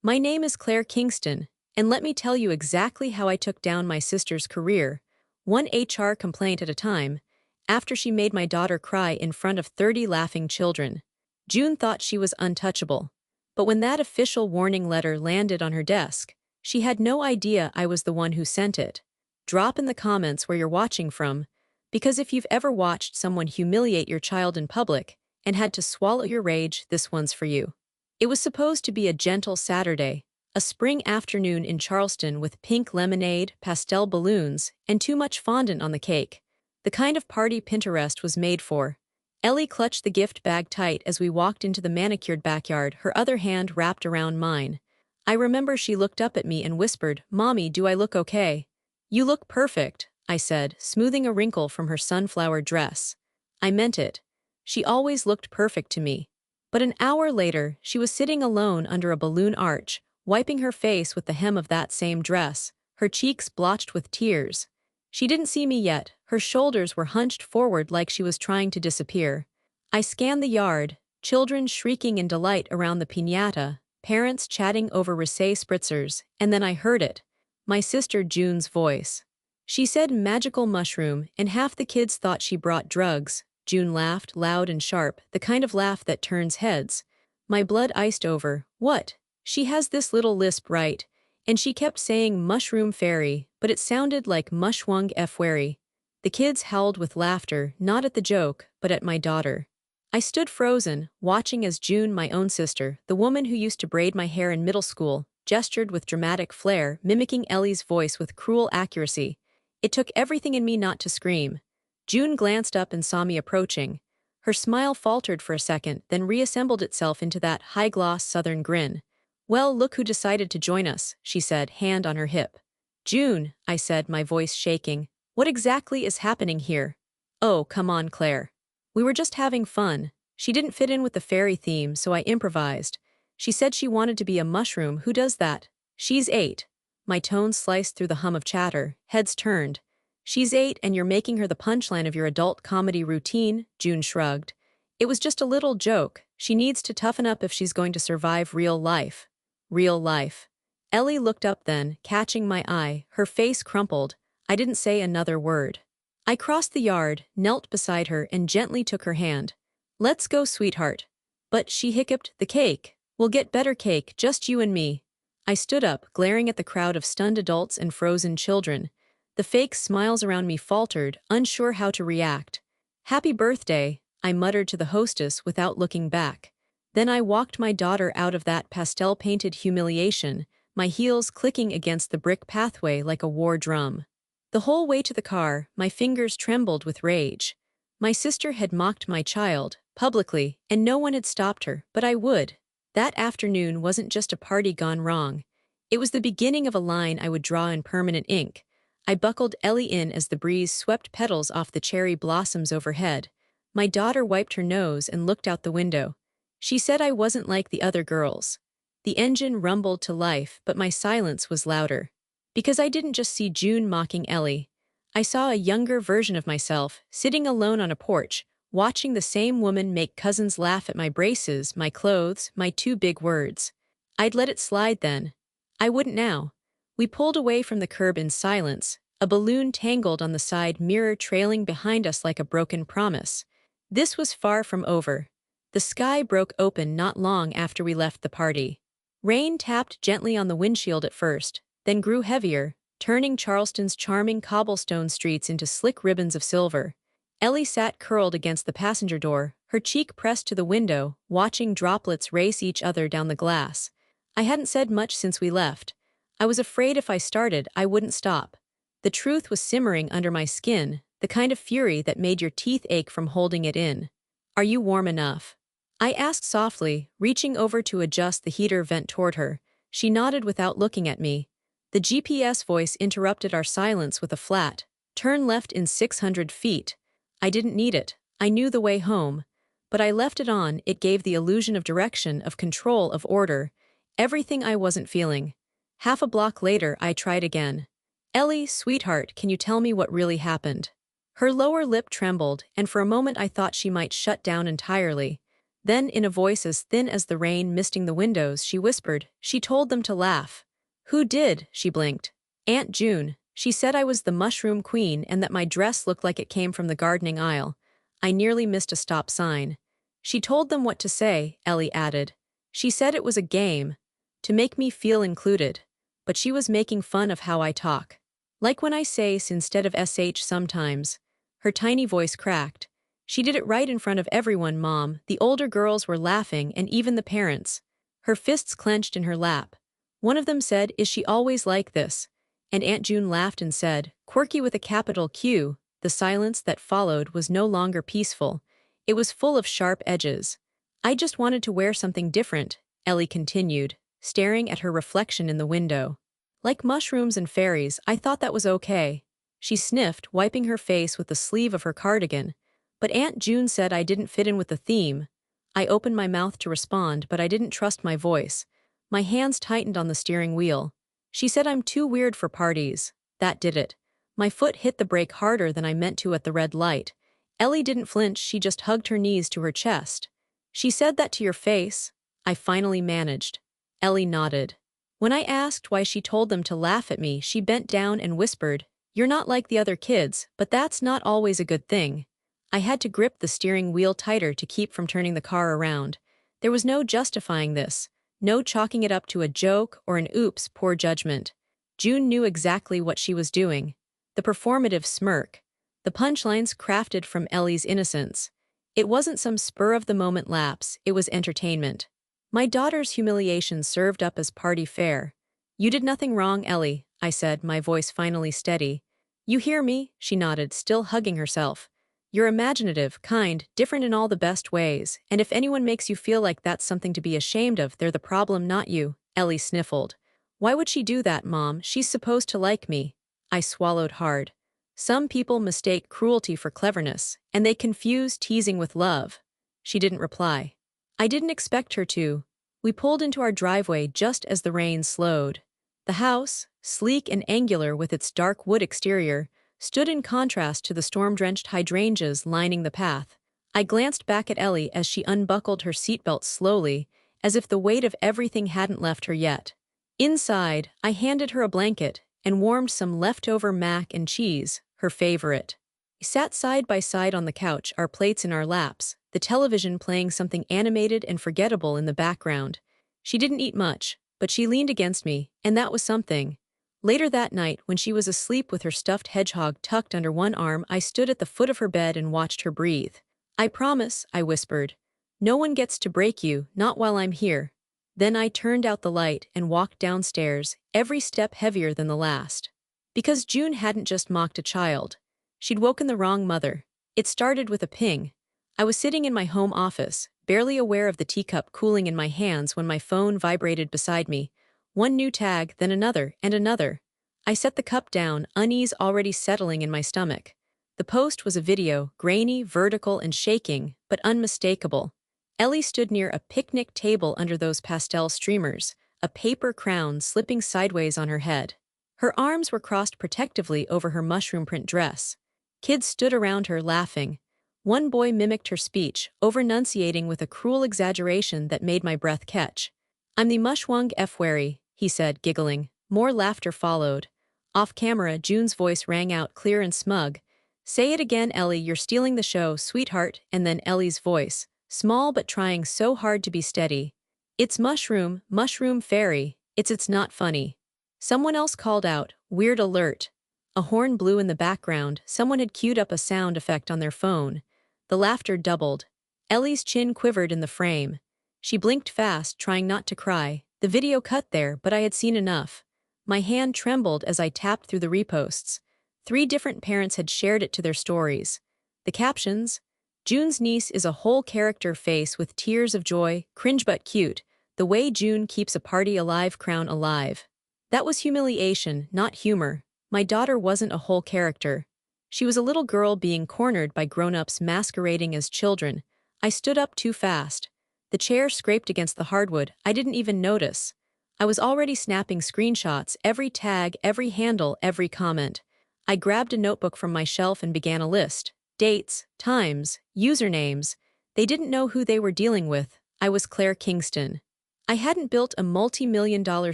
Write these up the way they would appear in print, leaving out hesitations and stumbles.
My name is Claire Kingston, and let me tell you exactly how I took down my sister's career, one HR complaint at a time, after she made my daughter cry in front of 30 laughing children. June thought she was untouchable. But when that official warning letter landed on her desk, she had no idea I was the one who sent it. Drop in the comments where you're watching from, because if you've ever watched someone humiliate your child in public and had to swallow your rage, this one's for you. It was supposed to be a gentle Saturday, a spring afternoon in Charleston with pink lemonade, pastel balloons, and too much fondant on the cake. The kind of party Pinterest was made for. Ellie clutched the gift bag tight as we walked into the manicured backyard, her other hand wrapped around mine. I remember she looked up at me and whispered, "Mommy, do I look okay?" "You look perfect," I said, smoothing a wrinkle from her sunflower dress. I meant it. She always looked perfect to me. But an hour later, she was sitting alone under a balloon arch, wiping her face with the hem of that same dress, her cheeks blotched with tears. She didn't see me yet, her shoulders were hunched forward like she was trying to disappear. I scanned the yard, children shrieking in delight around the piñata, parents chatting over Rosé spritzers, and then I heard it. My sister June's voice. She said magical mushroom, and half the kids thought she brought drugs. June laughed, loud and sharp, the kind of laugh that turns heads. My blood iced over. What? She has this little lisp, right? And she kept saying mushroom fairy, but it sounded like mushwung fwary. The kids howled with laughter, not at the joke, but at my daughter. I stood frozen, watching as June, my own sister, the woman who used to braid my hair in middle school, gestured with dramatic flair, mimicking Ellie's voice with cruel accuracy. It took everything in me not to scream. June glanced up and saw me approaching. Her smile faltered for a second, then reassembled itself into that high-gloss southern grin. "Well, look who decided to join us," she said, hand on her hip. "June," I said, my voice shaking. "What exactly is happening here?" "Oh, come on, Claire. We were just having fun." She didn't fit in with the fairy theme, so I improvised. She said she wanted to be a mushroom. Who does that? She's 8. My tone sliced through the hum of chatter, heads turned. "She's 8 and you're making her the punchline of your adult comedy routine," June shrugged. "It was just a little joke. She needs to toughen up if she's going to survive real life." Real life. Ellie looked up then, catching my eye, her face crumpled. I didn't say another word. I crossed the yard, knelt beside her, and gently took her hand. "Let's go, sweetheart." "But," she hiccuped, "the cake. We'll get better cake, just you and me." I stood up, glaring at the crowd of stunned adults and frozen children. The fake smiles around me faltered, unsure how to react. "Happy birthday," I muttered to the hostess without looking back. Then I walked my daughter out of that pastel-painted humiliation, my heels clicking against the brick pathway like a war drum. The whole way to the car, my fingers trembled with rage. My sister had mocked my child, publicly, and no one had stopped her, but I would. That afternoon wasn't just a party gone wrong. It was the beginning of a line I would draw in permanent ink. I buckled Ellie in as the breeze swept petals off the cherry blossoms overhead. My daughter wiped her nose and looked out the window. She said I wasn't like the other girls. The engine rumbled to life, but my silence was louder. Because I didn't just see June mocking Ellie. I saw a younger version of myself, sitting alone on a porch, watching the same woman make cousins laugh at my braces, my clothes, my 2 big words. I'd let it slide then. I wouldn't now. We pulled away from the curb in silence, a balloon tangled on the side mirror trailing behind us like a broken promise. This was far from over. The sky broke open not long after we left the party. Rain tapped gently on the windshield at first, then grew heavier, turning Charleston's charming cobblestone streets into slick ribbons of silver. Ellie sat curled against the passenger door, her cheek pressed to the window, watching droplets race each other down the glass. I hadn't said much since we left. I was afraid if I started, I wouldn't stop. The truth was simmering under my skin, the kind of fury that made your teeth ache from holding it in. "Are you warm enough?" I asked softly, reaching over to adjust the heater vent toward her. She nodded without looking at me. The GPS voice interrupted our silence with a flat, "Turn left in 600 feet." I didn't need it. I knew the way home. But I left it on. It gave the illusion of direction, of control, of order. Everything I wasn't feeling. Half a block later, I tried again. "Ellie, sweetheart, can you tell me what really happened?" Her lower lip trembled, and for a moment I thought she might shut down entirely. Then, in a voice as thin as the rain misting the windows, she whispered, "She told them to laugh." "Who did?" She blinked. "Aunt June. She said I was the mushroom queen and that my dress looked like it came from the gardening aisle." I nearly missed a stop sign. "She told them what to say," Ellie added. "She said it was a game, to make me feel included. But she was making fun of how I talk. Like when I say s instead of sh sometimes." Her tiny voice cracked. "She did it right in front of everyone, Mom." The older girls were laughing and even the parents. Her fists clenched in her lap. One of them said, "Is she always like this?" And Aunt June laughed and said, "Quirky with a capital Q." The silence that followed was no longer peaceful. It was full of sharp edges. "I just wanted to wear something different," Ellie continued, staring at her reflection in the window. "Like mushrooms and fairies, I thought that was okay." She sniffed, wiping her face with the sleeve of her cardigan. "But Aunt June said I didn't fit in with the theme." I opened my mouth to respond, but I didn't trust my voice. My hands tightened on the steering wheel. "She said I'm too weird for parties." That did it. My foot hit the brake harder than I meant to at the red light. Ellie didn't flinch, she just hugged her knees to her chest. "She said that to your face?" I finally managed. Ellie nodded. When I asked why she told them to laugh at me, she bent down and whispered, "You're not like the other kids, but that's not always a good thing." I had to grip the steering wheel tighter to keep from turning the car around. There was no justifying this, no chalking it up to a joke or an oops, poor judgment. June knew exactly what she was doing. The performative smirk. The punchlines crafted from Ellie's innocence. It wasn't some spur-of-the-moment lapse, it was entertainment. My daughter's humiliation served up as party fare. "You did nothing wrong, Ellie," I said, my voice finally steady. "You hear me?" She nodded, still hugging herself. "You're imaginative, kind, different in all the best ways, and if anyone makes you feel like that's something to be ashamed of, they're the problem, not you." Ellie sniffled. "Why would she do that, Mom? She's supposed to like me." I swallowed hard. "Some people mistake cruelty for cleverness, and they confuse teasing with love." She didn't reply. I didn't expect her to. We pulled into our driveway just as the rain slowed. The house, sleek and angular with its dark wood exterior, stood in contrast to the storm-drenched hydrangeas lining the path. I glanced back at Ellie as she unbuckled her seatbelt slowly, as if the weight of everything hadn't left her yet. Inside, I handed her a blanket and warmed some leftover mac and cheese, her favorite. We sat side by side on the couch, our plates in our laps, the television playing something animated and forgettable in the background. She didn't eat much, but she leaned against me, and that was something. Later that night, when she was asleep with her stuffed hedgehog tucked under one arm, I stood at the foot of her bed and watched her breathe. "I promise," I whispered. "No one gets to break you, not while I'm here." Then I turned out the light and walked downstairs, every step heavier than the last. Because June hadn't just mocked a child. She'd woken the wrong mother. It started with a ping. I was sitting in my home office, barely aware of the teacup cooling in my hands when my phone vibrated beside me. One new tag, then another, and another. I set the cup down, unease already settling in my stomach. The post was a video, grainy, vertical, and shaking, but unmistakable. Ellie stood near a picnic table under those pastel streamers, a paper crown slipping sideways on her head. Her arms were crossed protectively over her mushroom print dress. Kids stood around her laughing. One boy mimicked her speech, over-enunciating with a cruel exaggeration that made my breath catch. "I'm the Mushwang Fwary," he said, giggling. More laughter followed. Off camera, June's voice rang out clear and smug. "Say it again, Ellie, you're stealing the show, sweetheart." And then Ellie's voice, small but trying so hard to be steady. "It's mushroom fairy. It's not funny." Someone else called out, "Weird alert." A horn blew in the background, someone had queued up a sound effect on their phone. The laughter doubled. Ellie's chin quivered in the frame. She blinked fast, trying not to cry. The video cut there, but I had seen enough. My hand trembled as I tapped through the reposts. 3 different parents had shared it to their stories. The captions: "June's niece is a whole character face with tears of joy, cringe but cute. The way June keeps a party alive, crown alive." That was humiliation, not humor. My daughter wasn't a whole character. She was a little girl being cornered by grown-ups masquerading as children. I stood up too fast. The chair scraped against the hardwood. I didn't even notice. I was already snapping screenshots, every tag, every handle, every comment. I grabbed a notebook from my shelf and began a list. Dates, times, usernames. They didn't know who they were dealing with. I was Claire Kingston. I hadn't built a multi-million-dollar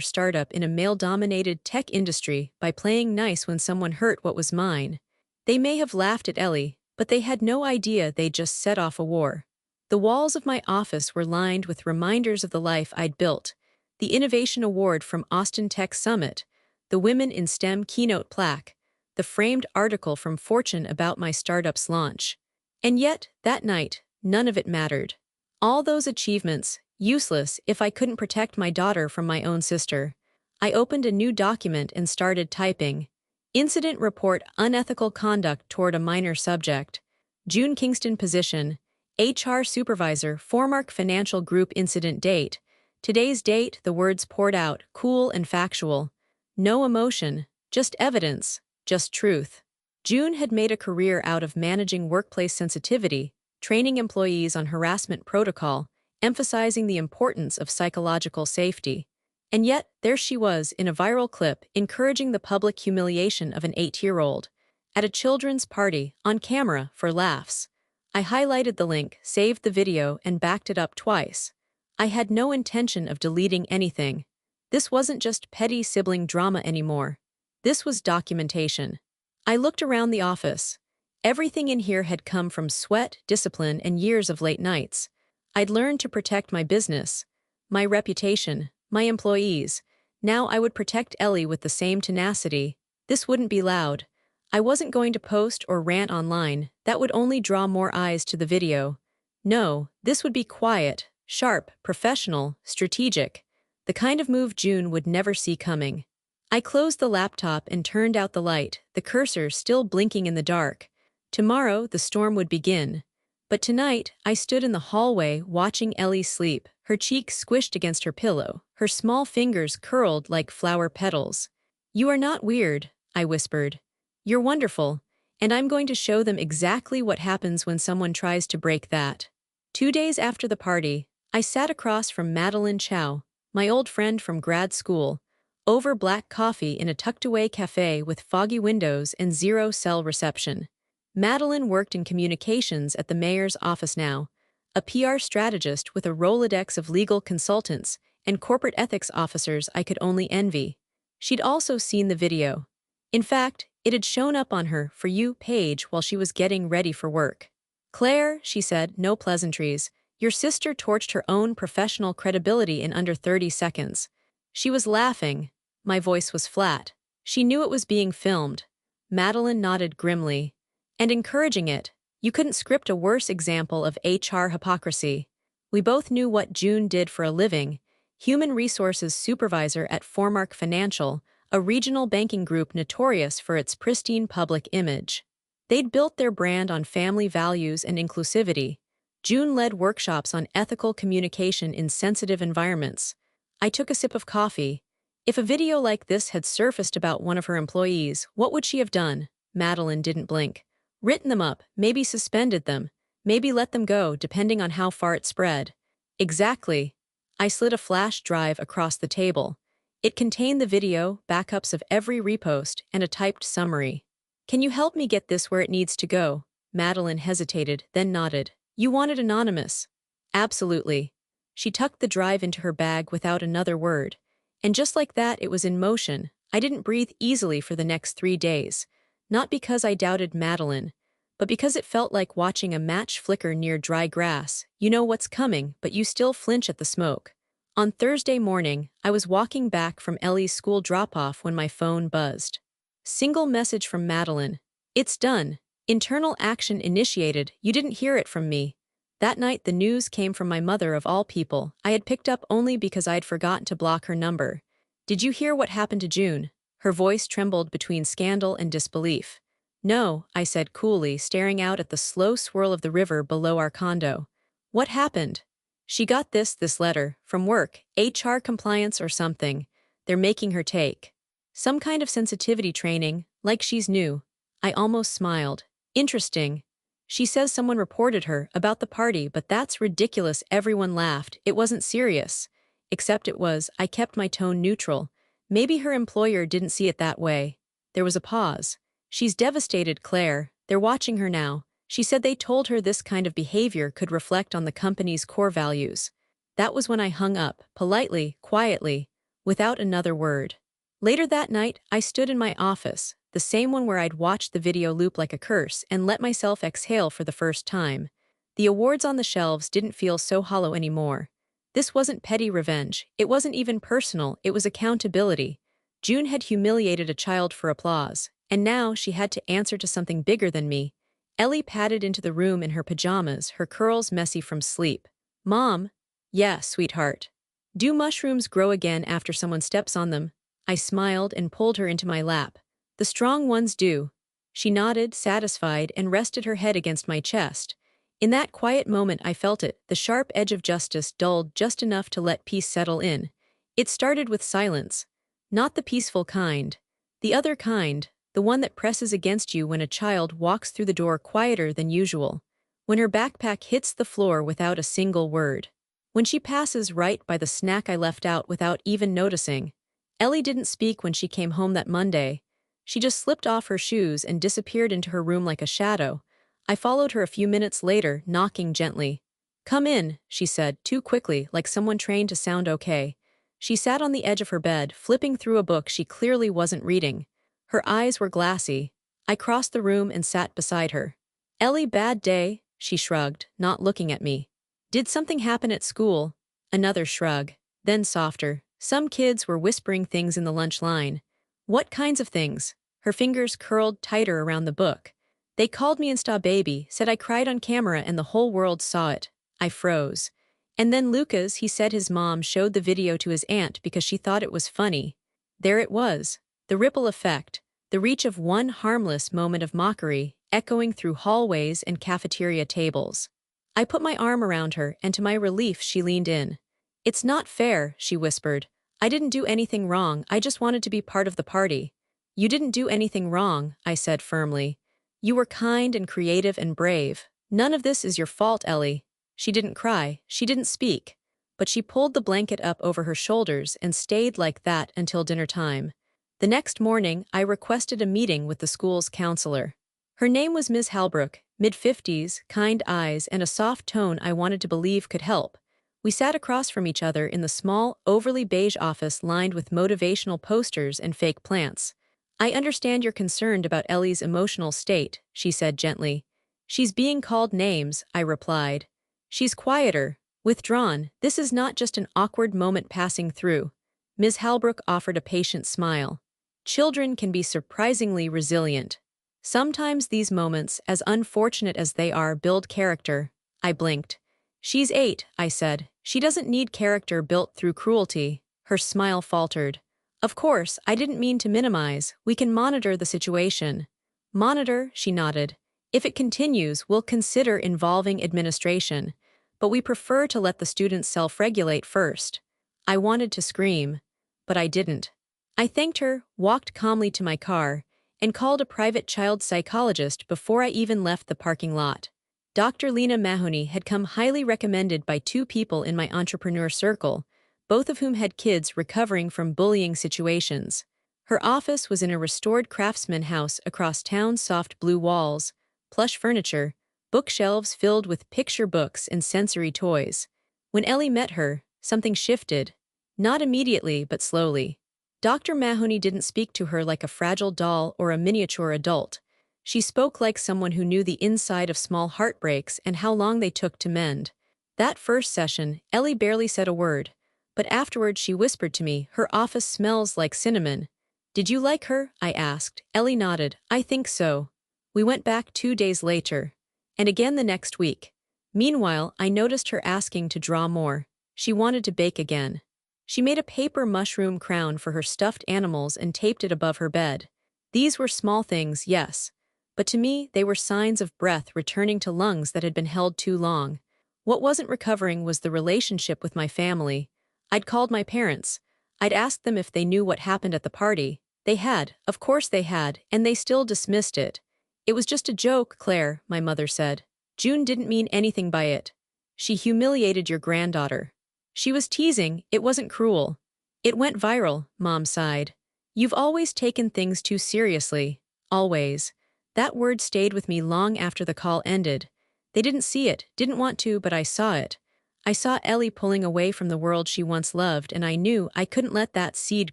startup in a male-dominated tech industry by playing nice when someone hurt what was mine. They may have laughed at Ellie, but they had no idea they'd just set off a war. The walls of my office were lined with reminders of the life I'd built: the Innovation Award from Austin Tech Summit, the Women in STEM keynote plaque, the framed article from Fortune about my startup's launch. And yet, that night, none of it mattered. All those achievements, useless if I couldn't protect my daughter from my own sister. I opened a new document and started typing. Incident report: unethical conduct toward a minor subject. June Kingston position: HR supervisor, Foremark Financial Group. Incident date: today's date. The words poured out, cool and factual. No emotion, just evidence, just truth. June had made a career out of managing workplace sensitivity, training employees on harassment protocol, emphasizing the importance of psychological safety. And yet, there she was in a viral clip encouraging the public humiliation of an 8-year-old. At a children's party, on camera, for laughs. I highlighted the link, saved the video, and backed it up twice. I had no intention of deleting anything. This wasn't just petty sibling drama anymore. This was documentation. I looked around the office. Everything in here had come from sweat, discipline, and years of late nights. I'd learned to protect my business, my reputation, my employees. Now I would protect Ellie with the same tenacity. This wouldn't be loud. I wasn't going to post or rant online. That would only draw more eyes to the video. No, this would be quiet, sharp, professional, strategic. The kind of move June would never see coming. I closed the laptop and turned out the light, the cursor still blinking in the dark. Tomorrow, the storm would begin. But tonight, I stood in the hallway watching Ellie sleep, her cheek squished against her pillow, her small fingers curled like flower petals. "You are not weird," I whispered. "You're wonderful, and I'm going to show them exactly what happens when someone tries to break that." 2 days after the party, I sat across from Madeline Chow, my old friend from grad school, over black coffee in a tucked-away cafe with foggy windows and zero cell reception. Madeline worked in communications at the mayor's office now, a PR strategist with a Rolodex of legal consultants and corporate ethics officers I could only envy. She'd also seen the video. In fact, it had shown up on her For You page while she was getting ready for work. "Claire," she said, no pleasantries, "your sister torched her own professional credibility in under 30 seconds. She was laughing." My voice was flat. She knew it was being filmed. Madeline nodded grimly. "And encouraging it. You couldn't script a worse example of HR hypocrisy." We both knew what June did for a living: human resources supervisor at Foremark Financial, a regional banking group notorious for its pristine public image. They'd built their brand on family values and inclusivity. June led workshops on ethical communication in sensitive environments. I took a sip of coffee. If a video like this had surfaced about one of her employees, what would she have done? Madeline didn't blink. Written them up, maybe suspended them, maybe let them go, depending on how far it spread. Exactly. I slid a flash drive across the table. It contained the video, backups of every repost, and a typed summary. "Can you help me get this where it needs to go?" Madeline hesitated, then nodded. "You want it anonymous?" "Absolutely." She tucked the drive into her bag without another word. And just like that, it was in motion. I didn't breathe easily for the next 3 days. Not because I doubted Madeline, but because it felt like watching a match flicker near dry grass. You know what's coming, but you still flinch at the smoke. On Thursday morning, I was walking back from Ellie's school drop-off when my phone buzzed. Single message from Madeline. "It's done. Internal action initiated. You didn't hear it from me." That night the news came from my mother of all people. I had picked up only because I'd forgotten to block her number. "Did you hear what happened to June?" Her voice trembled between scandal and disbelief. "No," I said coolly, staring out at the slow swirl of the river below our condo. "What happened?" "She got this letter, from work, HR compliance or something. They're making her take some kind of sensitivity training, like she's new." I almost smiled. "Interesting. She says someone reported her about the party, but that's ridiculous." Everyone laughed. It wasn't serious. Except it was. I kept my tone neutral. Maybe her employer didn't see it that way. There was a pause. "She's devastated, Claire. They're watching her now. She said they told her this kind of behavior could reflect on the company's core values. That was when I hung up, politely, quietly, without another word. Later that night, I stood in my office, the same one where I'd watched the video loop like a curse and let myself exhale for the first time. The awards on the shelves didn't feel so hollow anymore. This wasn't petty revenge, it wasn't even personal, it was accountability. June had humiliated a child for applause, and now she had to answer to something bigger than me. Ellie padded into the room in her pajamas, her curls messy from sleep. "Mom?" "Yeah, sweetheart." "Do mushrooms grow again after someone steps on them?" I smiled and pulled her into my lap. "The strong ones do." She nodded, satisfied, and rested her head against my chest. In that quiet moment I felt it, the sharp edge of justice dulled just enough to let peace settle in. It started with silence. Not the peaceful kind. The other kind, the one that presses against you when a child walks through the door quieter than usual. When her backpack hits the floor without a single word. When she passes right by the snack I left out without even noticing. Ellie didn't speak when she came home that Monday. She just slipped off her shoes and disappeared into her room like a shadow. I followed her a few minutes later, knocking gently. "Come in," she said, too quickly, like someone trained to sound okay. She sat on the edge of her bed, flipping through a book she clearly wasn't reading. Her eyes were glassy. I crossed the room and sat beside her. "Ellie, bad day?" she shrugged, not looking at me. "Did something happen at school?" Another shrug. Then softer. "Some kids were whispering things in the lunch line." "What kinds of things?" Her fingers curled tighter around the book. "They called me Insta baby, said I cried on camera and the whole world saw it." I froze. "And then Lucas, he said his mom showed the video to his aunt because she thought it was funny." There it was. The ripple effect. The reach of one harmless moment of mockery, echoing through hallways and cafeteria tables. I put my arm around her, and to my relief she leaned in. "It's not fair," she whispered. "I didn't do anything wrong, I just wanted to be part of the party." "You didn't do anything wrong," I said firmly. "You were kind and creative and brave. None of this is your fault, Ellie." She didn't cry, she didn't speak. But she pulled the blanket up over her shoulders and stayed like that until dinner time. The next morning, I requested a meeting with the school's counselor. Her name was Ms. Halbrook, mid-50s, kind eyes, and a soft tone I wanted to believe could help. We sat across from each other in the small, overly beige office lined with motivational posters and fake plants. "I understand you're concerned about Ellie's emotional state," she said gently. "She's being called names," I replied. "She's quieter, withdrawn. This is not just an awkward moment passing through." Ms. Halbrook offered a patient smile. "Children can be surprisingly resilient. Sometimes these moments, as unfortunate as they are, build character." I blinked. "She's 8, I said. "She doesn't need character built through cruelty." Her smile faltered. "Of course, I didn't mean to minimize. We can monitor the situation." "Monitor," she nodded. "If it continues, we'll consider involving administration. But we prefer to let the students self-regulate first." I wanted to scream, but I didn't. I thanked her, walked calmly to my car, and called a private child psychologist before I even left the parking lot. Dr. Lena Mahoney had come highly recommended by 2 people in my entrepreneur circle, both of whom had kids recovering from bullying situations. Her office was in a restored craftsman house across town's soft blue walls, plush furniture, bookshelves filled with picture books and sensory toys. When Ellie met her, something shifted. Not immediately, but slowly. Dr. Mahoney didn't speak to her like a fragile doll or a miniature adult. She spoke like someone who knew the inside of small heartbreaks and how long they took to mend. That first session, Ellie barely said a word. But afterward she whispered to me, "Her office smells like cinnamon." "Did you like her?" I asked. Ellie nodded. "I think so." We went back 2 days later. And again the next week. Meanwhile, I noticed her asking to draw more. She wanted to bake again. She made a paper mushroom crown for her stuffed animals and taped it above her bed. These were small things, yes. But to me, they were signs of breath returning to lungs that had been held too long. What wasn't recovering was the relationship with my family. I'd called my parents. I'd asked them if they knew what happened at the party. They had, of course they had, and they still dismissed it. "It was just a joke, Claire," my mother said. "June didn't mean anything by it. She humiliated your granddaughter." "She was teasing, it wasn't cruel." "It went viral," Mom sighed. "You've always taken things too seriously. Always." That word stayed with me long after the call ended. They didn't see it, didn't want to, but I saw it. I saw Ellie pulling away from the world she once loved, and I knew I couldn't let that seed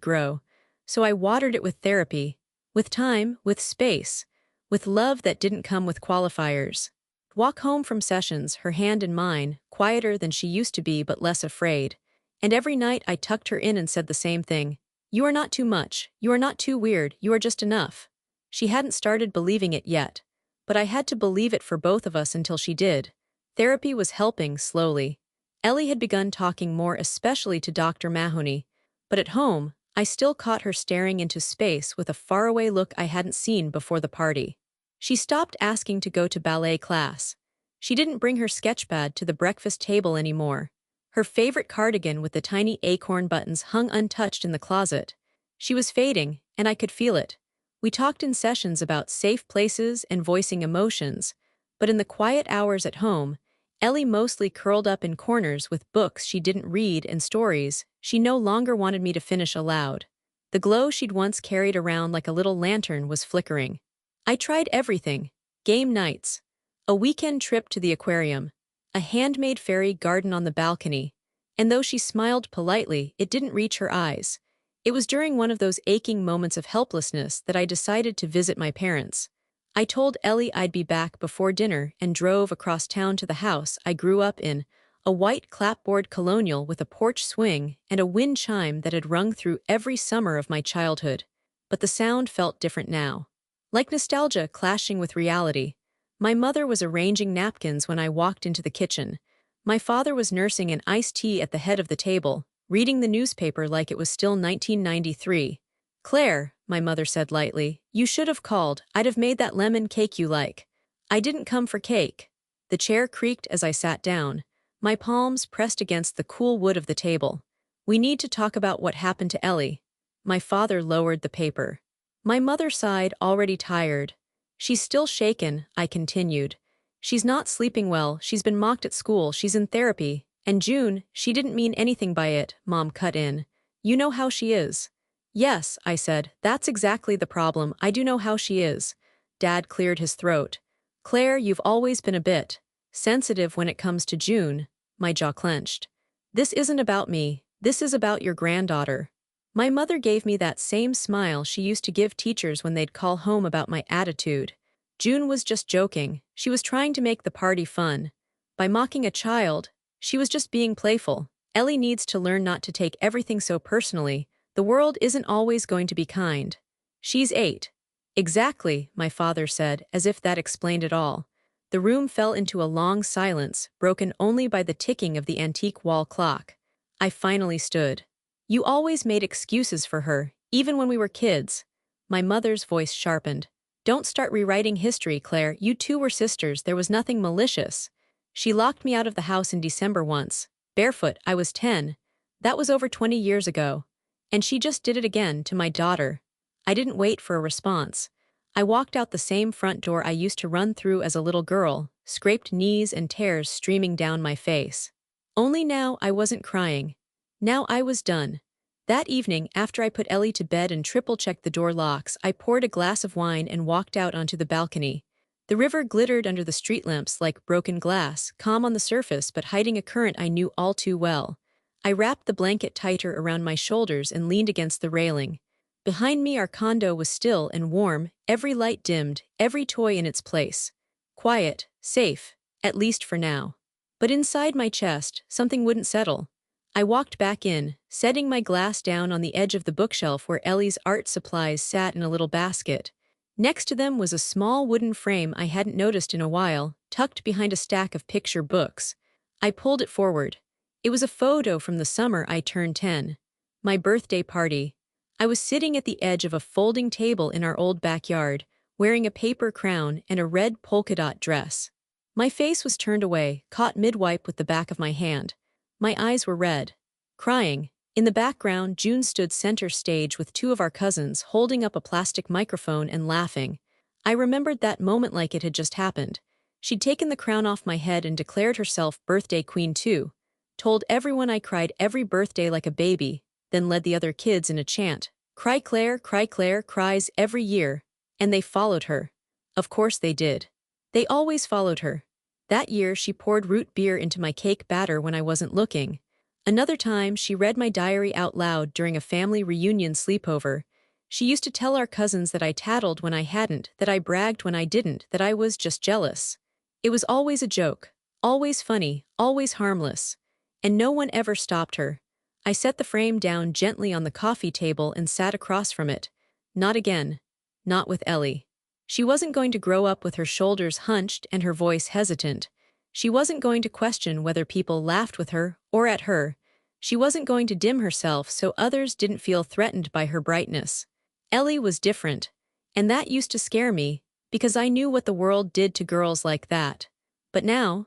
grow. So I watered it with therapy, with time, with space, with love that didn't come with qualifiers. Walk home from sessions, her hand in mine, quieter than she used to be but less afraid. And every night I tucked her in and said the same thing. You are not too much, you are not too weird, you are just enough. She hadn't started believing it yet, but I had to believe it for both of us until she did. Therapy was helping, slowly. Ellie had begun talking more, especially to Dr. Mahoney, but at home, I still caught her staring into space with a faraway look I hadn't seen before the party. She stopped asking to go to ballet class. She didn't bring her sketchpad to the breakfast table anymore. Her favorite cardigan with the tiny acorn buttons hung untouched in the closet. She was fading, and I could feel it. We talked in sessions about safe places and voicing emotions, but in the quiet hours at home, Ellie mostly curled up in corners with books she didn't read and stories she no longer wanted me to finish aloud. The glow she'd once carried around like a little lantern was flickering. I tried everything: game nights, a weekend trip to the aquarium, a handmade fairy garden on the balcony, and though she smiled politely, it didn't reach her eyes. It was during one of those aching moments of helplessness that I decided to visit my parents. I told Ellie I'd be back before dinner and drove across town to the house I grew up in, a white clapboard colonial with a porch swing and a wind chime that had rung through every summer of my childhood. But the sound felt different now. Like nostalgia clashing with reality. My mother was arranging napkins when I walked into the kitchen. My father was nursing an iced tea at the head of the table, reading the newspaper like it was still 1993. Claire, my mother said lightly, you should have called. I'd have made that lemon cake you like. I didn't come for cake. The chair creaked as I sat down, my palms pressed against the cool wood of the table. We need to talk about what happened to Ellie. My father lowered the paper. My mother sighed, already tired. She's still shaken, I continued. She's not sleeping well, she's been mocked at school, she's in therapy. And June, she didn't mean anything by it, Mom cut in. You know how she is. Yes, I said, that's exactly the problem, I do know how she is. Dad cleared his throat. Claire, you've always been a bit sensitive when it comes to June. My jaw clenched. This isn't about me, this is about your granddaughter. My mother gave me that same smile she used to give teachers when they'd call home about my attitude. June was just joking, she was trying to make the party fun. By mocking a child, she was just being playful. Ellie needs to learn not to take everything so personally. The world isn't always going to be kind. She's 8. Exactly, my father said, as if that explained it all. The room fell into a long silence, broken only by the ticking of the antique wall clock. I finally stood. You always made excuses for her, even when we were kids. My mother's voice sharpened. Don't start rewriting history, Claire. You two were sisters, there was nothing malicious. She locked me out of the house in December once. Barefoot, I was 10. That was over 20 years ago. And she just did it again to my daughter. I didn't wait for a response. I walked out the same front door I used to run through as a little girl, scraped knees and tears streaming down my face. Only now I wasn't crying. Now I was done. That evening, after I put Ellie to bed and triple-checked the door locks, I poured a glass of wine and walked out onto the balcony. The river glittered under the street lamps like broken glass, calm on the surface but hiding a current I knew all too well. I wrapped the blanket tighter around my shoulders and leaned against the railing. Behind me our condo was still and warm, every light dimmed, every toy in its place. Quiet, safe, at least for now. But inside my chest, something wouldn't settle. I walked back in, setting my glass down on the edge of the bookshelf where Ellie's art supplies sat in a little basket. Next to them was a small wooden frame I hadn't noticed in a while, tucked behind a stack of picture books. I pulled it forward. It was a photo from the summer I turned 10. My birthday party. I was sitting at the edge of a folding table in our old backyard, wearing a paper crown and a red polka dot dress. My face was turned away, caught mid-wipe with the back of my hand. My eyes were red. Crying. In the background, June stood center stage with 2 of our cousins holding up a plastic microphone and laughing. I remembered that moment like it had just happened. She'd taken the crown off my head and declared herself birthday queen too. Told everyone I cried every birthday like a baby, then led the other kids in a chant. Cry Claire, cries every year. And they followed her. Of course they did. They always followed her. That year, she poured root beer into my cake batter when I wasn't looking. Another time, she read my diary out loud during a family reunion sleepover. She used to tell our cousins that I tattled when I hadn't, that I bragged when I didn't, that I was just jealous. It was always a joke, always funny, always harmless. And no one ever stopped her. I set the frame down gently on the coffee table and sat across from it. Not again. Not with Ellie. She wasn't going to grow up with her shoulders hunched and her voice hesitant. She wasn't going to question whether people laughed with her or at her. She wasn't going to dim herself so others didn't feel threatened by her brightness. Ellie was different, and that used to scare me, because I knew what the world did to girls like that. But now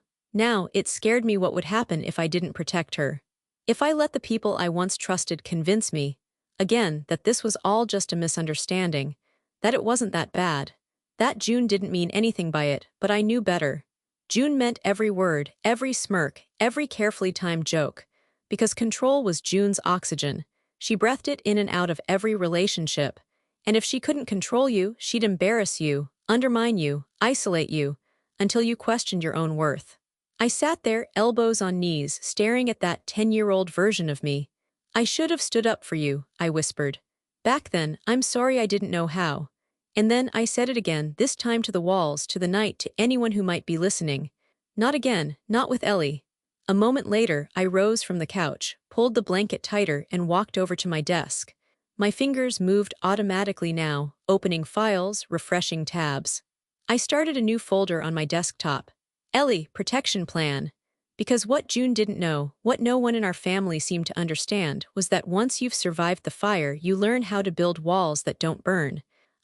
it scared me what would happen if I didn't protect her. If I let the people I once trusted convince me, again, that this was all just a misunderstanding, that it wasn't that bad. That June didn't mean anything by it, but I knew better. June meant every word, every smirk, every carefully timed joke. Because control was June's oxygen. She breathed it in and out of every relationship. And if she couldn't control you, she'd embarrass you, undermine you, isolate you, until you questioned your own worth. I sat there, elbows on knees, staring at that 10-year-old version of me. I should have stood up for you, I whispered. Back then, I'm sorry I didn't know how. And then I said it again, this time to the walls, to the night, to anyone who might be listening. Not again, not with Ellie. A moment later, I rose from the couch, pulled the blanket tighter, and walked over to my desk. My fingers moved automatically now, opening files, refreshing tabs. I started a new folder on my desktop. Ellie, protection plan. Because what June didn't know, what no one in our family seemed to understand, was that once you've survived the fire, you learn how to build walls that don't burn.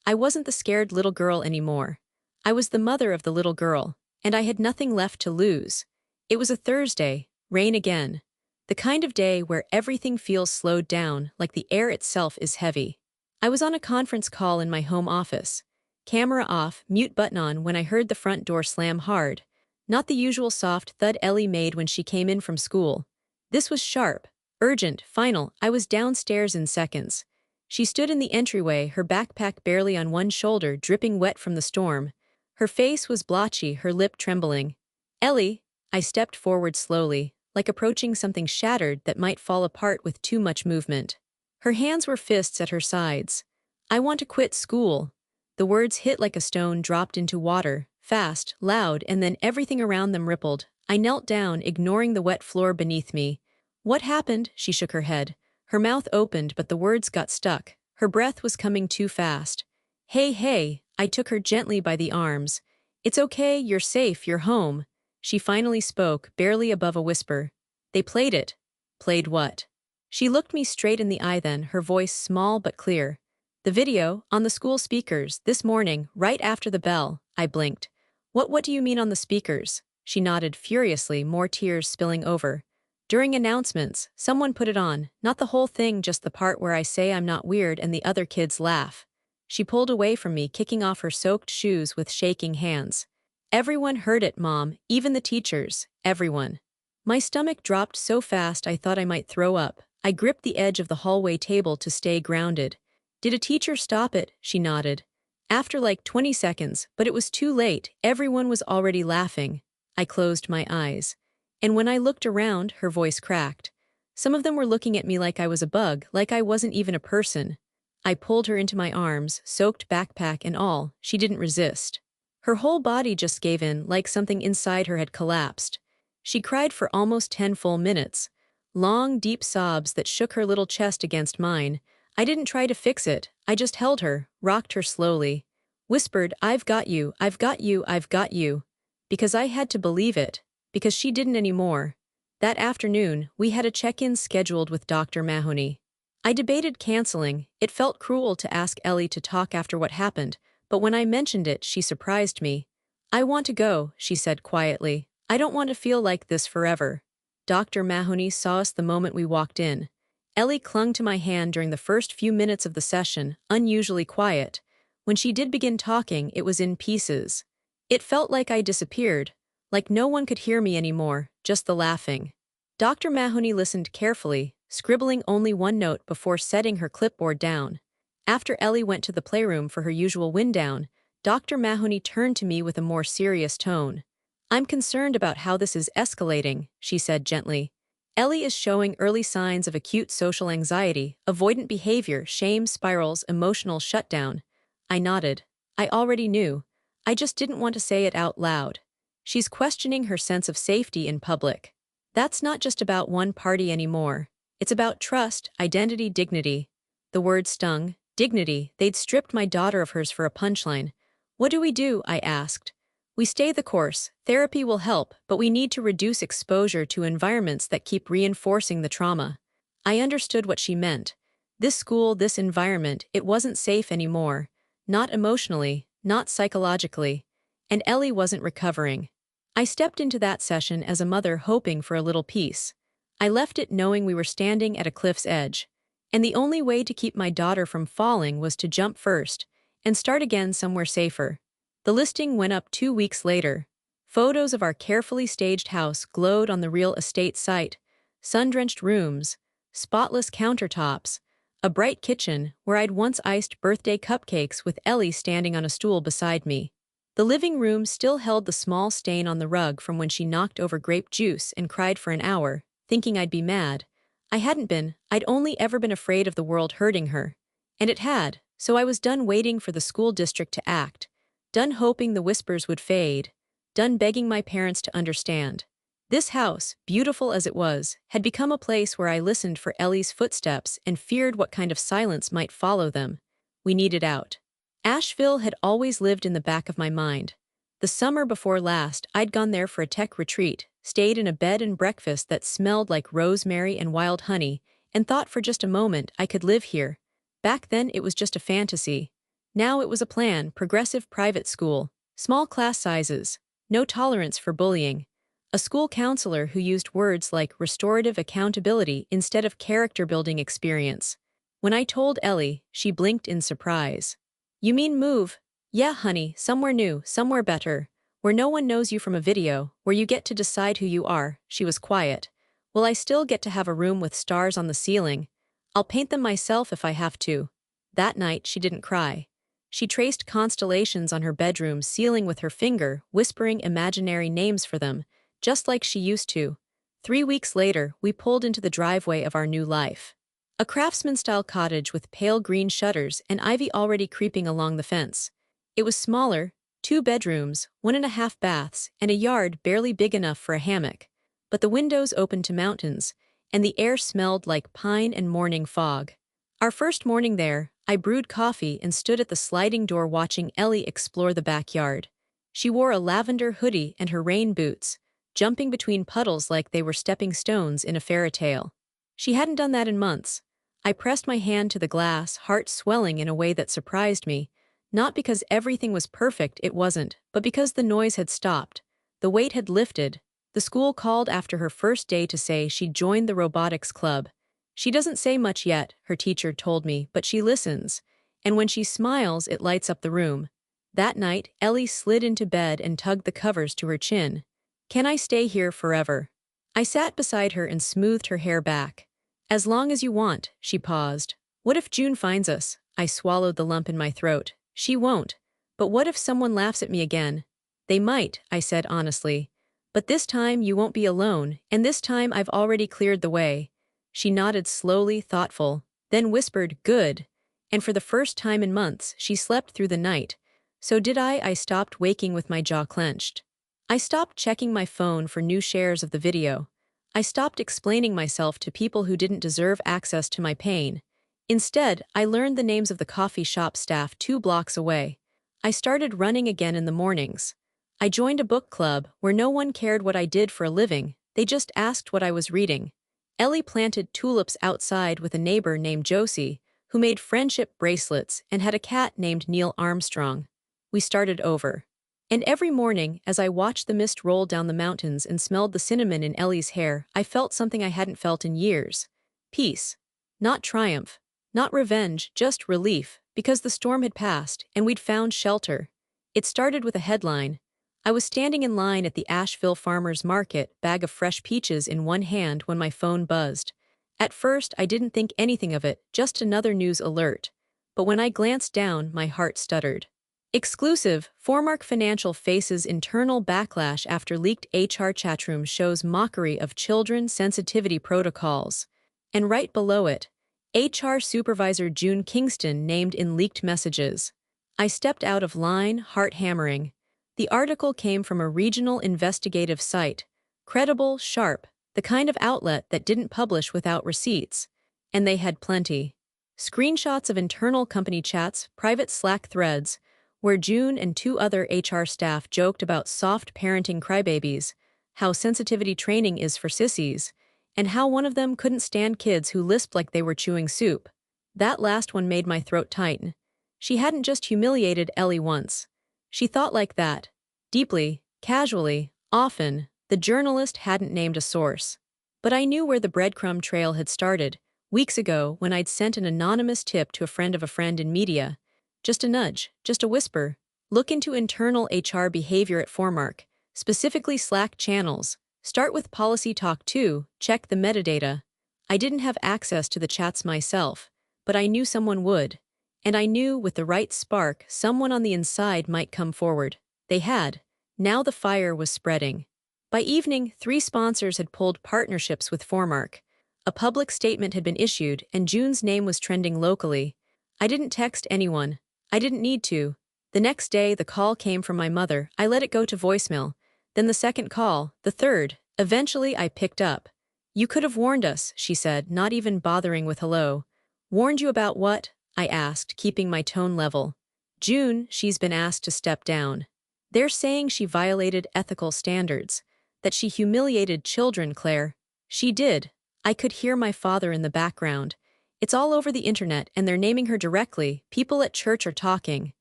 I wasn't the scared little girl anymore. I was the mother of the little girl, and I had nothing left to lose. It was a Thursday, rain again. The kind of day where everything feels slowed down, like the air itself is heavy. I was on a conference call in my home office. Camera off, mute button on when I heard the front door slam hard. Not the usual soft thud Ellie made when she came in from school. This was sharp, urgent, final. I was downstairs in seconds. She stood in the entryway, her backpack barely on one shoulder, dripping wet from the storm. Her face was blotchy, her lip trembling. Ellie, I stepped forward slowly, like approaching something shattered that might fall apart with too much movement. Her hands were fists at her sides. I want to quit school. The words hit like a stone dropped into water, fast, loud, and then everything around them rippled. I knelt down, ignoring the wet floor beneath me. What happened? She shook her head. Her mouth opened, but the words got stuck. Her breath was coming too fast. Hey, I took her gently by the arms. It's okay, you're safe, you're home. She finally spoke, barely above a whisper. They played it. Played what? She looked me straight in the eye then, her voice small but clear. The video, on the school speakers, this morning, right after the bell. I blinked. What do you mean on the speakers? She nodded furiously, more tears spilling over. During announcements, someone put it on, not the whole thing, just the part where I say I'm not weird and the other kids laugh. She pulled away from me, kicking off her soaked shoes with shaking hands. Everyone heard it, Mom, even the teachers, everyone. My stomach dropped so fast I thought I might throw up. I gripped the edge of the hallway table to stay grounded. Did a teacher stop it? She nodded. After like 20 seconds, but it was too late, everyone was already laughing. I closed my eyes. And when I looked around, her voice cracked. Some of them were looking at me like I was a bug, like I wasn't even a person. I pulled her into my arms, soaked backpack and all. She didn't resist. Her whole body just gave in, like something inside her had collapsed. She cried for almost 10 full minutes. Long, deep sobs that shook her little chest against mine. I didn't try to fix it. I just held her, rocked her slowly. Whispered, I've got you, I've got you, I've got you. Because I had to believe it. Because she didn't anymore. That afternoon, we had a check-in scheduled with Dr. Mahoney. I debated canceling. It felt cruel to ask Ellie to talk after what happened, but when I mentioned it, she surprised me. I want to go, she said quietly. I don't want to feel like this forever. Dr. Mahoney saw us the moment we walked in. Ellie clung to my hand during the first few minutes of the session, unusually quiet. When she did begin talking, it was in pieces. It felt like I disappeared. Like no one could hear me anymore, just the laughing. Dr. Mahoney listened carefully, scribbling only one note before setting her clipboard down. After Ellie went to the playroom for her usual wind down, Dr. Mahoney turned to me with a more serious tone. I'm concerned about how this is escalating, she said gently. Ellie is showing early signs of acute social anxiety, avoidant behavior, shame spirals, emotional shutdown. I nodded. I already knew. I just didn't want to say it out loud. She's questioning her sense of safety in public. That's not just about one party anymore. It's about trust, identity, dignity. The word stung. Dignity. They'd stripped my daughter of hers for a punchline. What do we do? I asked. We stay the course. Therapy will help, but we need to reduce exposure to environments that keep reinforcing the trauma. I understood what she meant. This school, this environment, it wasn't safe anymore. Not emotionally, not psychologically. And Ellie wasn't recovering. I stepped into that session as a mother hoping for a little peace. I left it knowing we were standing at a cliff's edge. And the only way to keep my daughter from falling was to jump first and start again somewhere safer. The listing went up 2 weeks later. Photos of our carefully staged house glowed on the real estate site. Sun-drenched rooms, spotless countertops, a bright kitchen where I'd once iced birthday cupcakes with Ellie standing on a stool beside me. The living room still held the small stain on the rug from when she knocked over grape juice and cried for an hour, thinking I'd be mad. I hadn't been. I'd only ever been afraid of the world hurting her. And it had, so I was done waiting for the school district to act. Done hoping the whispers would fade, done begging my parents to understand. This house, beautiful as it was, had become a place where I listened for Ellie's footsteps and feared what kind of silence might follow them. We needed out. Asheville had always lived in the back of my mind. The summer before last, I'd gone there for a tech retreat, stayed in a bed and breakfast that smelled like rosemary and wild honey, and thought for just a moment I could live here. Back then it was just a fantasy. Now it was a plan: progressive private school, small class sizes, no tolerance for bullying, a school counselor who used words like restorative accountability instead of character-building experience. When I told Ellie, she blinked in surprise. You mean move? Yeah, honey, somewhere new, somewhere better, where no one knows you from a video, where you get to decide who you are. She was quiet. Will I still get to have a room with stars on the ceiling? I'll paint them myself if I have to. That night, she didn't cry. She traced constellations on her bedroom ceiling with her finger, whispering imaginary names for them, just like she used to. 3 weeks later, we pulled into the driveway of our new life. A craftsman-style cottage with pale green shutters and ivy already creeping along the fence. It was smaller, 2 bedrooms, 1.5 baths, and a yard barely big enough for a hammock. But the windows opened to mountains, and the air smelled like pine and morning fog. Our first morning there, I brewed coffee and stood at the sliding door watching Ellie explore the backyard. She wore a lavender hoodie and her rain boots, jumping between puddles like they were stepping stones in a fairy tale. She hadn't done that in months. I pressed my hand to the glass, heart swelling in a way that surprised me, not because everything was perfect, it wasn't, but because the noise had stopped. The weight had lifted. The school called after her first day to say she'd joined the robotics club. She doesn't say much yet, her teacher told me, but she listens. And when she smiles, it lights up the room. That night, Ellie slid into bed and tugged the covers to her chin. Can I stay here forever? I sat beside her and smoothed her hair back. As long as you want, she paused. What if June finds us? I swallowed the lump in my throat. She won't. But what if someone laughs at me again? They might, I said honestly. But this time you won't be alone, and this time I've already cleared the way. She nodded slowly, thoughtful, then whispered, good. And for the first time in months, she slept through the night. So did I. I stopped waking with my jaw clenched. I stopped checking my phone for new shares of the video. I stopped explaining myself to people who didn't deserve access to my pain. Instead, I learned the names of the coffee shop staff 2 blocks away. I started running again in the mornings. I joined a book club where no one cared what I did for a living, they just asked what I was reading. Ellie planted tulips outside with a neighbor named Josie, who made friendship bracelets and had a cat named Neil Armstrong. We started over. And every morning, as I watched the mist roll down the mountains and smelled the cinnamon in Ellie's hair, I felt something I hadn't felt in years. Peace. Not triumph. Not revenge, just relief, because the storm had passed and we'd found shelter. It started with a headline. I was standing in line at the Asheville Farmers Market, bag of fresh peaches in one hand when my phone buzzed. At first, I didn't think anything of it, just another news alert. But when I glanced down, my heart stuttered. Exclusive, Foremark Financial faces internal backlash after leaked HR chatroom shows mockery of children sensitivity protocols. And right below it, HR Supervisor June Kingston named in leaked messages. I stepped out of line, heart hammering. The article came from a regional investigative site, credible, sharp, the kind of outlet that didn't publish without receipts. And they had plenty. Screenshots of internal company chats, private Slack threads, where June and two other HR staff joked about soft parenting crybabies, how sensitivity training is for sissies, and how one of them couldn't stand kids who lisped like they were chewing soup. That last one made my throat tighten. She hadn't just humiliated Ellie once. She thought like that. Deeply, casually, often. The journalist hadn't named a source. But I knew where the breadcrumb trail had started, weeks ago when I'd sent an anonymous tip to a friend of a friend in media. Just a nudge, just a whisper. Look into internal HR behavior at Foremark, specifically Slack channels. Start with Policy Talk 2, check the metadata. I didn't have access to the chats myself, but I knew someone would. And I knew with the right spark, someone on the inside might come forward. They had. Now the fire was spreading. By evening, 3 sponsors had pulled partnerships with Foremark. A public statement had been issued, and June's name was trending locally. I didn't text anyone. I didn't need to. The next day, the call came from my mother. I let it go to voicemail. Then the second call, the third. Eventually, I picked up. You could have warned us, she said, not even bothering with hello. Warned you about what? I asked, keeping my tone level. June, she's been asked to step down. They're saying she violated ethical standards. That she humiliated children, Claire. She did. I could hear my father in the background. It's all over the internet and they're naming her directly. People at church are talking.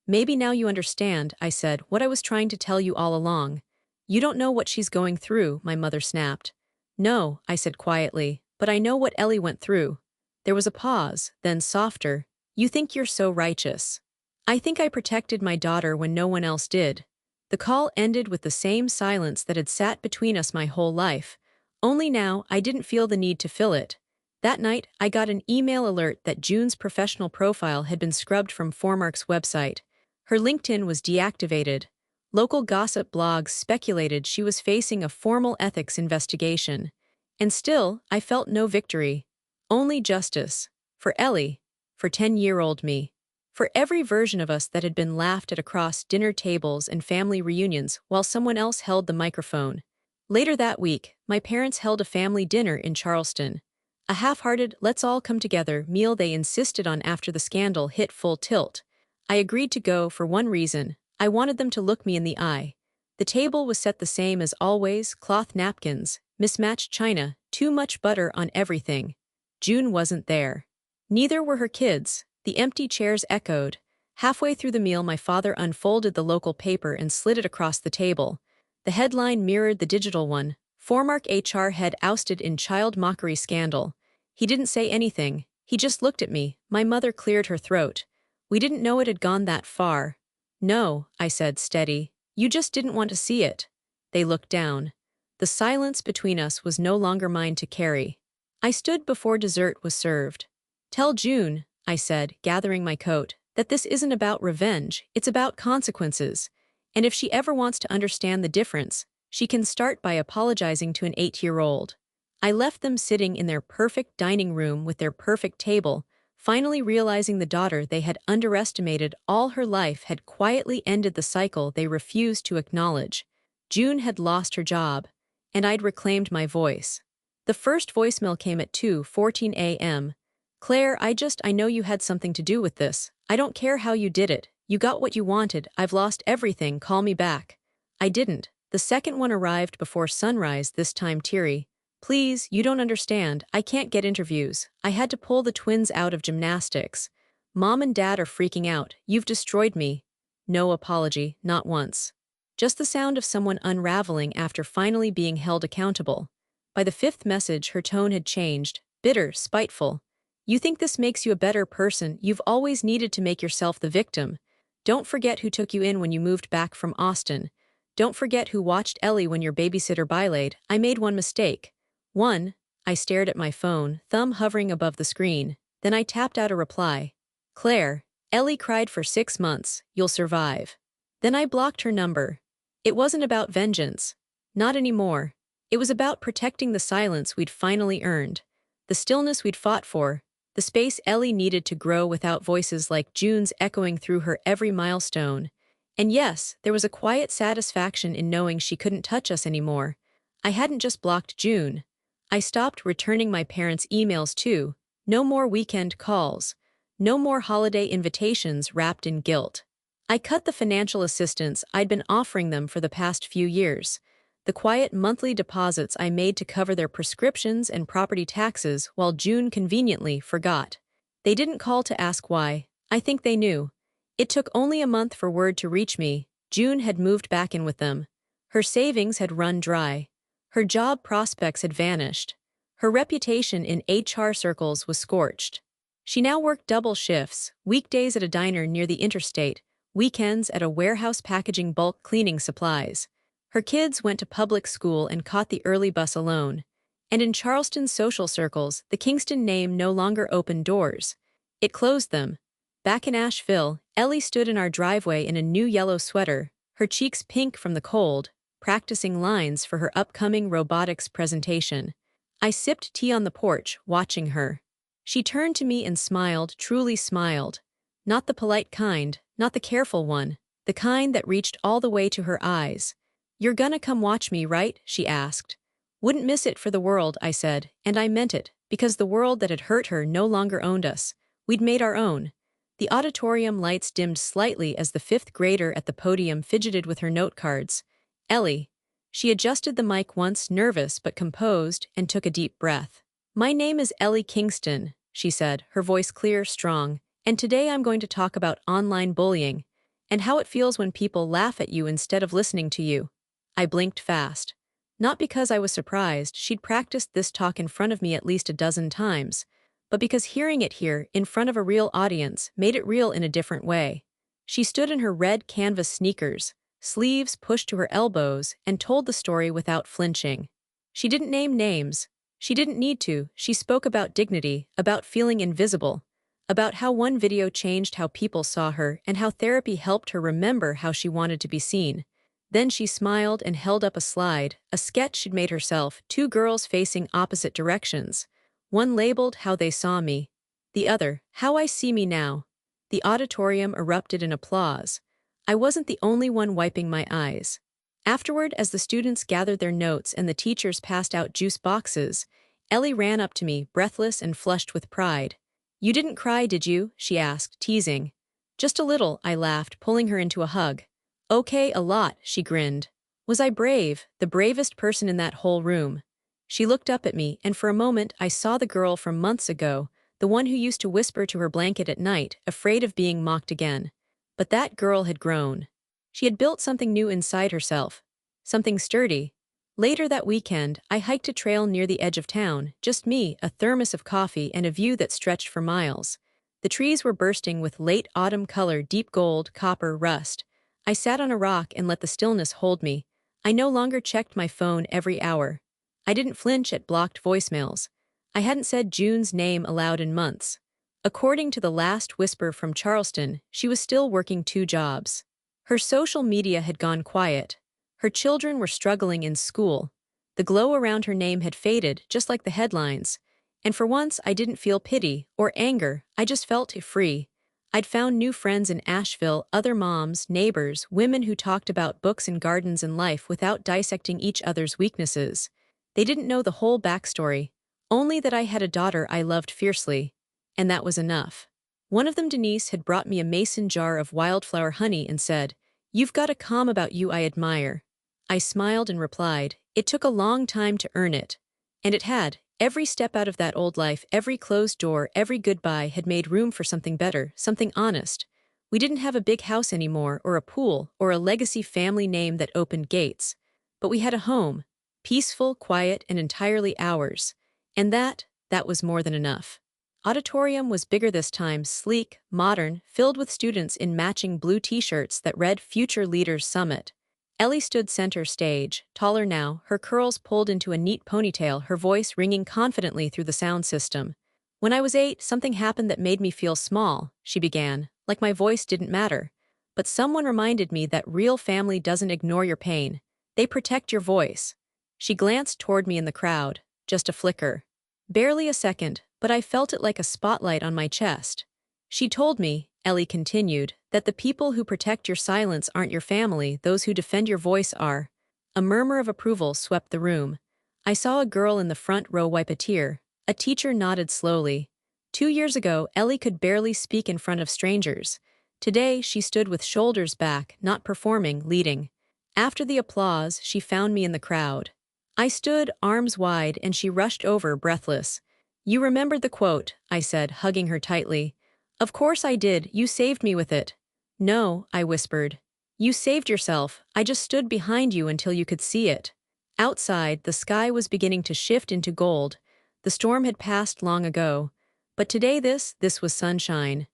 Maybe now you understand, I said, what I was trying to tell you all along. You don't know what she's going through, my mother snapped. No, I said quietly, but I know what Ellie went through. There was a pause, then softer. You think you're so righteous. I think I protected my daughter when no one else did. The call ended with the same silence that had sat between us my whole life. Only now, I didn't feel the need to fill it. That night, I got an email alert that June's professional profile had been scrubbed from Foremark's website. Her LinkedIn was deactivated. Local gossip blogs speculated she was facing a formal ethics investigation. And still, I felt no victory. Only justice. For Ellie. For 10-year-old me. For every version of us that had been laughed at across dinner tables and family reunions while someone else held the microphone. Later that week, my parents held a family dinner in Charleston. A half-hearted, let's all come together meal they insisted on after the scandal hit full tilt. I agreed to go for one reason. I wanted them to look me in the eye. The table was set the same as always, cloth napkins, mismatched china, too much butter on everything. June wasn't there. Neither were her kids. The empty chairs echoed. Halfway through the meal, my father unfolded the local paper and slid it across the table. The headline mirrored the digital one. Foremark HR head ousted in child mockery scandal. He didn't say anything. He just looked at me. My mother cleared her throat. We didn't know it had gone that far. No, I said, steady. You just didn't want to see it. They looked down. The silence between us was no longer mine to carry. I stood before dessert was served. Tell June, I said, gathering my coat, that this isn't about revenge, it's about consequences. And if she ever wants to understand the difference, she can start by apologizing to an 8-year-old. I left them sitting in their perfect dining room with their perfect table, finally realizing the daughter they had underestimated all her life had quietly ended the cycle they refused to acknowledge. June had lost her job, and I'd reclaimed my voice. The first voicemail came at 2:14 a.m. Claire, I know you had something to do with this. I don't care how you did it. You got what you wanted. I've lost everything. Call me back. I didn't. The second one arrived before sunrise, this time teary. Please, you don't understand. I can't get interviews. I had to pull the twins out of gymnastics. Mom and Dad are freaking out. You've destroyed me. No apology, not once. Just the sound of someone unraveling after finally being held accountable. By the 5th message, her tone had changed. Bitter, spiteful. You think this makes you a better person? You've always needed to make yourself the victim. Don't forget who took you in when you moved back from Austin. Don't forget who watched Ellie when your babysitter bylaid. I made one mistake. One. I stared at my phone, thumb hovering above the screen. Then I tapped out a reply. Claire, Ellie cried for 6 months, you'll survive. Then I blocked her number. It wasn't about vengeance. Not anymore. It was about protecting the silence we'd finally earned, the stillness we'd fought for, the space Ellie needed to grow without voices like June's echoing through her every milestone. And yes, there was a quiet satisfaction in knowing she couldn't touch us anymore. I hadn't just blocked June. I stopped returning my parents' emails too. No more weekend calls. No more holiday invitations wrapped in guilt. I cut the financial assistance I'd been offering them for the past few years, the quiet monthly deposits I made to cover their prescriptions and property taxes while June conveniently forgot. They didn't call to ask why. I think they knew. It took only a month for word to reach me. June had moved back in with them. Her savings had run dry. Her job prospects had vanished. Her reputation in HR circles was scorched. She now worked double shifts, weekdays at a diner near the interstate, weekends at a warehouse packaging bulk cleaning supplies. Her kids went to public school and caught the early bus alone. And in Charleston's social circles, the Kingston name no longer opened doors. It closed them. Back in Asheville, Ellie stood in our driveway in a new yellow sweater, her cheeks pink from the cold, practicing lines for her upcoming robotics presentation. I sipped tea on the porch, watching her. She turned to me and smiled, truly smiled. Not the polite kind, not the careful one, the kind that reached all the way to her eyes. "You're gonna come watch me, right?" she asked. "Wouldn't miss it for the world," I said, and I meant it, because the world that had hurt her no longer owned us. We'd made our own. The auditorium lights dimmed slightly as the fifth grader at the podium fidgeted with her note cards. "Ellie." She adjusted the mic once, nervous but composed, and took a deep breath. "My name is Ellie Kingston," she said, her voice clear, strong, "and today I'm going to talk about online bullying and how it feels when people laugh at you instead of listening to you." I blinked fast. Not because I was surprised, she'd practiced this talk in front of me at least a dozen times, but because hearing it here, in front of a real audience, made it real in a different way. She stood in her red canvas sneakers, sleeves pushed to her elbows, and told the story without flinching. She didn't name names. She didn't need to. She spoke about dignity, about feeling invisible, about how one video changed how people saw her and how therapy helped her remember how she wanted to be seen. Then she smiled and held up a slide, a sketch she'd made herself, two girls facing opposite directions. One labeled "How They Saw Me," the other, "How I See Me Now." The auditorium erupted in applause. I wasn't the only one wiping my eyes. Afterward, as the students gathered their notes and the teachers passed out juice boxes, Ellie ran up to me, breathless and flushed with pride. "You didn't cry, did you?" she asked, teasing. "Just a little," I laughed, pulling her into a hug. "Okay, a lot," she grinned. Was I brave, the bravest person in that whole room? She looked up at me, and for a moment I saw the girl from months ago, the one who used to whisper to her blanket at night, afraid of being mocked again. But that girl had grown. She had built something new inside herself. Something sturdy. Later that weekend, I hiked a trail near the edge of town, just me, a thermos of coffee, and a view that stretched for miles. The trees were bursting with late autumn color, deep gold, copper, rust. I sat on a rock and let the stillness hold me. I no longer checked my phone every hour. I didn't flinch at blocked voicemails. I hadn't said June's name aloud in months. According to the last whisper from Charleston, she was still working 2 jobs. Her social media had gone quiet. Her children were struggling in school. The glow around her name had faded, just like the headlines. And for once, I didn't feel pity or anger. I just felt free. I'd found new friends in Asheville, other moms, neighbors, women who talked about books and gardens and life without dissecting each other's weaknesses. They didn't know the whole backstory, only that I had a daughter I loved fiercely. And that was enough. One of them, Denise, had brought me a mason jar of wildflower honey and said, "You've got a calm about you I admire." I smiled and replied, "It took a long time to earn it." And it had. Every step out of that old life, every closed door, every goodbye had made room for something better, something honest. We didn't have a big house anymore, or a pool, or a legacy family name that opened gates. But we had a home, peaceful, quiet, and entirely ours. And that was more than enough. Auditorium was bigger this time, sleek, modern, filled with students in matching blue t-shirts that read Future Leaders Summit. Ellie stood center stage, taller now, her curls pulled into a neat ponytail, her voice ringing confidently through the sound system. "When I was 8, something happened that made me feel small," she began, like my voice didn't matter. But someone reminded me that real family doesn't ignore your pain. They protect your voice. She glanced toward me in the crowd, just a flicker. Barely a second, but I felt it like a spotlight on my chest. She told me, Ellie continued, that the people who protect your silence aren't your family, those who defend your voice are. A murmur of approval swept the room. I saw a girl in the front row wipe a tear. A teacher nodded slowly. 2 years ago, Ellie could barely speak in front of strangers. Today, she stood with shoulders back, not performing, leading. After the applause, she found me in the crowd. I stood, arms wide, and she rushed over, breathless. You remembered the quote, I said, hugging her tightly. Of course I did, you saved me with it. No, I whispered. You saved yourself, I just stood behind you until you could see it. Outside, the sky was beginning to shift into gold. The storm had passed long ago. But today this was sunshine.